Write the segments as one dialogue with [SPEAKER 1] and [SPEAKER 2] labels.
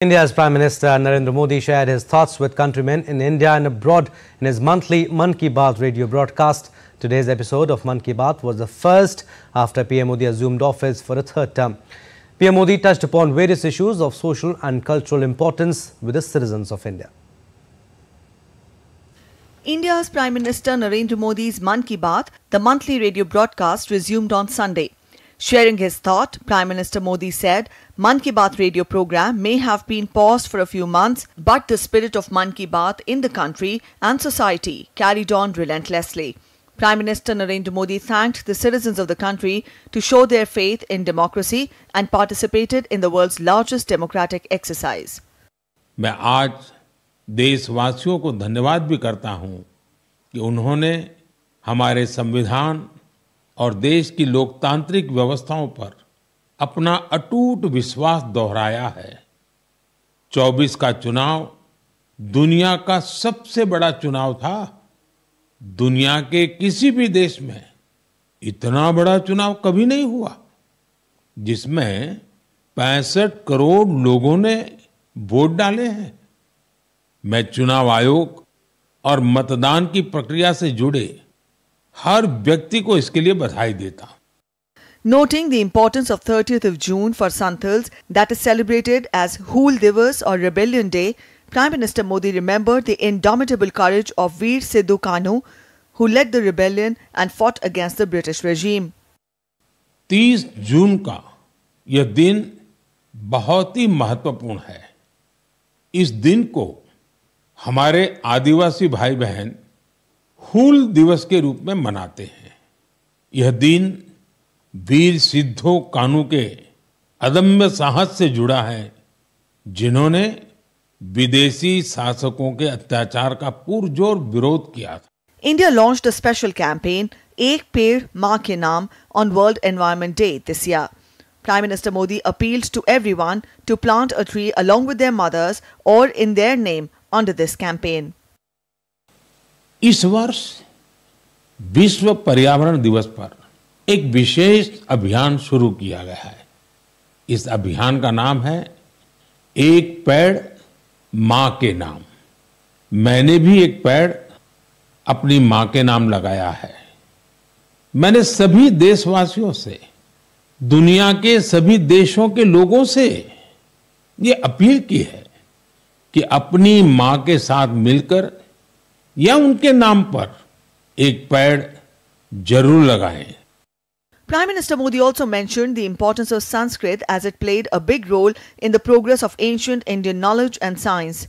[SPEAKER 1] India's Prime Minister Narendra Modi shared his thoughts with countrymen in India and abroad in his monthly Mann Ki Baat radio broadcast. Today's episode of Mann Ki Baat was the first after PM Modi assumed office for a third term. PM Modi touched upon various issues of social and cultural importance with the citizens of India.
[SPEAKER 2] India's Prime Minister Narendra Modi's Mann Ki Baat, the monthly radio broadcast, resumed on Sunday. Sharing his thought, Prime Minister Modi said, Mann Ki Baat radio program may have been paused for a few months, but the spirit of Mann Ki Baat in the country and society carried on relentlessly. Prime Minister Narendra Modi thanked the citizens of the country to show their faith in democracy and participated in the world's largest democratic exercise.
[SPEAKER 3] मैं आज देशवासियों को धन्यवाद भी करता हूं कि उन्होंने हमारे संविधान और देश की लोकतांत्रिक व्यवस्थाओं पर अपना अटूट विश्वास दोहराया है। 24 का चुनाव दुनिया का सबसे बड़ा चुनाव था। दुनिया के किसी भी देश में इतना बड़ा चुनाव कभी नहीं हुआ, जिसमें 65 करोड़ लोगों ने वोट डाले हैं। मैं चुनाव आयोग और मतदान की प्रक्रिया से जुड़े हर व्यक्ति को इसके लिए बधाई देता हूं।
[SPEAKER 2] Noting the importance of 30th of June for Santals, that is celebrated as Hool Divas or Rebellion Day, Prime Minister Modi remembered the indomitable courage of Veer Sidhu Kanhu, who led the rebellion and fought against the British regime.
[SPEAKER 3] 30 जून का यह दिन बहुत ही महत्वपूर्ण है। इस दिन को हमारे आदिवासी भाई बहन हूल दिवस के रूप में मनाते हैं। यह दिन वीर सिद्धो कान्हू के अदम्य साहस से जुड़ा है, जिन्होंने विदेशी शासकों के अत्याचार का पुरजोर विरोध किया था।
[SPEAKER 2] India launched a special campaign, Ek Ped Maa Ke Naam, on World Environment Day this year. Prime Minister Modi appealed to everyone to plant a tree along with their mothers or in their name under this campaign.
[SPEAKER 3] इस वर्ष विश्व पर्यावरण दिवस पर एक विशेष अभियान शुरू किया गया है। इस अभियान का नाम है एक पेड़ मां के नाम। मैंने भी एक पेड़ अपनी मां के नाम लगाया है। मैंने सभी देशवासियों से, दुनिया के सभी देशों के लोगों से ये अपील की है कि अपनी मां के साथ मिलकर या उनके नाम पर एक पेड़ जरूर लगाएं।
[SPEAKER 2] Prime Minister Modi also mentioned the importance of Sanskrit as it played a big role in the progress of ancient Indian knowledge and science.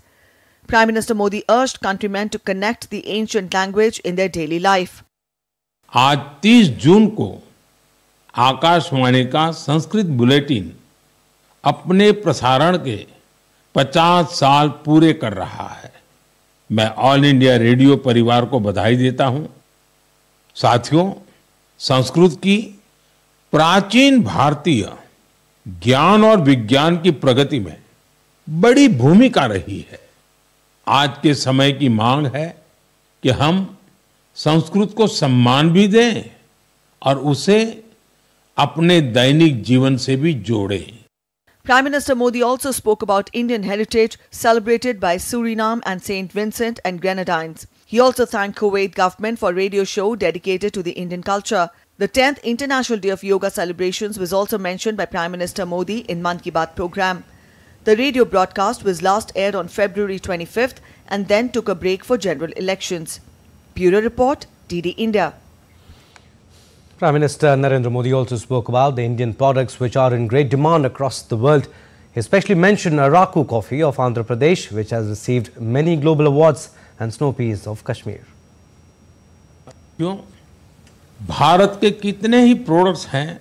[SPEAKER 2] Prime Minister Modi urged countrymen to connect the ancient language in their daily life.
[SPEAKER 3] आज 30 जून को आकाशवाणी का Sanskrit bulletin अपने प्रसारण के 50 साल पूरे कर रहा है। मैं ऑल इंडिया रेडियो परिवार को बधाई देता हूं। साथियों, संस्कृत की प्राचीन भारतीय ज्ञान और विज्ञान की प्रगति में बड़ी भूमिका रही है। आज के समय की मांग है कि हम संस्कृत को सम्मान भी दें और उसे अपने दैनिक जीवन से भी जोड़ें।
[SPEAKER 2] Prime Minister Modi also spoke about Indian heritage celebrated by Suriname and St. Vincent and Grenadines. He also thanked Kuwait government for a radio show dedicated to the Indian culture. The 10th International Day of Yoga celebrations was also mentioned by Prime Minister Modi in Mann Ki Baat program. The radio broadcast was last aired on February 25th and then took a break for general elections. Bureau Report, DD India.
[SPEAKER 1] Prime Minister Narendra Modi also spoke about the Indian products which are in great demand across the world. He especially mentioned Araku coffee of Andhra Pradesh, which has received many global awards, and snow peas of Kashmir.
[SPEAKER 3] क्यों? भारत के कितने ही products हैं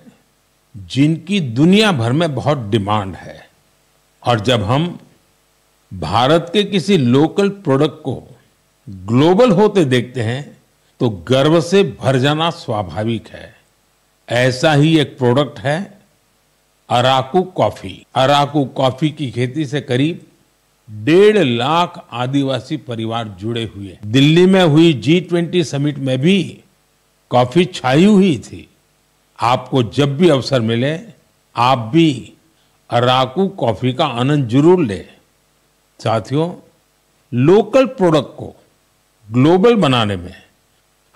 [SPEAKER 3] जिनकी दुनिया भर में बहुत demand है, और जब हम भारत के किसी लोकल प्रोडक्ट को ग्लोबल होते देखते हैं तो गर्व से भर जाना स्वाभाविक है। ऐसा ही एक प्रोडक्ट है अराकू कॉफी। अराकू कॉफी की खेती से करीब 1.5 लाख आदिवासी परिवार जुड़े हुए। दिल्ली में हुई G20 समिट में भी कॉफी छाई हुई थी। आपको जब भी अवसर मिले, आप भी अराकू कॉफी का आनंद जरूर लें। साथियों, लोकल प्रोडक्ट को ग्लोबल बनाने में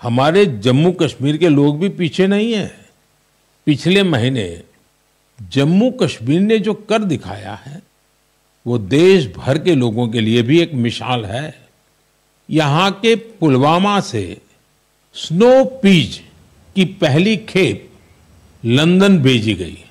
[SPEAKER 3] हमारे जम्मू कश्मीर के लोग भी पीछे नहीं हैं। पिछले महीने जम्मू कश्मीर ने जो कर दिखाया है वो देश भर के लोगों के लिए भी एक मिसाल है। यहाँ के पुलवामा से स्नो पीस की पहली खेप लंदन भेजी गई।